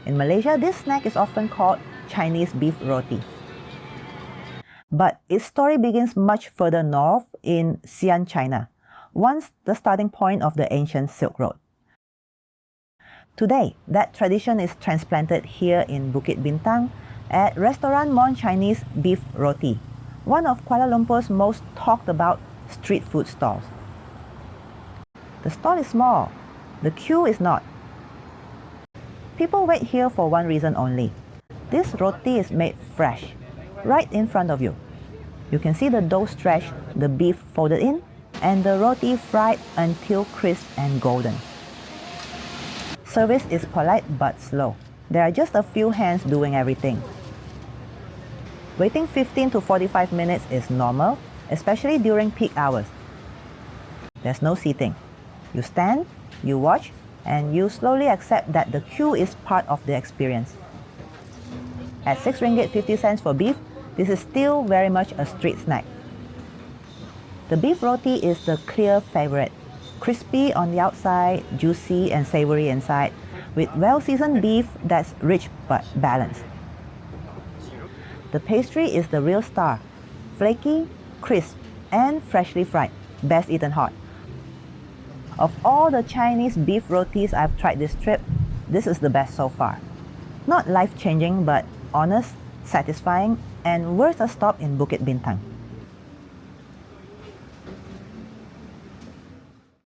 In Malaysia, this snack is often called Chinese Beef Roti. But its story begins much further north in Xi'an, China, once the starting point of the ancient Silk Road. Today, that tradition is transplanted here in Bukit Bintang at restaurant Mon Chinese Beef Roti, one of Kuala Lumpur's most talked about street food stalls. The stall is small, the queue is not. People wait here for one reason only. This roti is made fresh, right in front of you. You can see the dough stretched, the beef folded in, and the roti fried until crisp and golden. Service is polite but slow. There are just a few hands doing everything. Waiting 15 to 45 minutes is normal, especially during peak hours. There's no seating. You stand, you watch, and you slowly accept that the queue is part of the experience. At 6 ringgit 50 cents for beef, this is still very much a street snack. The beef roti is the clear favorite. Crispy on the outside, juicy and savory inside, with well-seasoned beef that's rich but balanced. The pastry is the real star. Flaky, crisp, and freshly fried. Best eaten hot. Of all the Chinese beef rotis I've tried this trip, this is the best so far. Not life-changing, but honest, satisfying, and worth a stop in Bukit Bintang.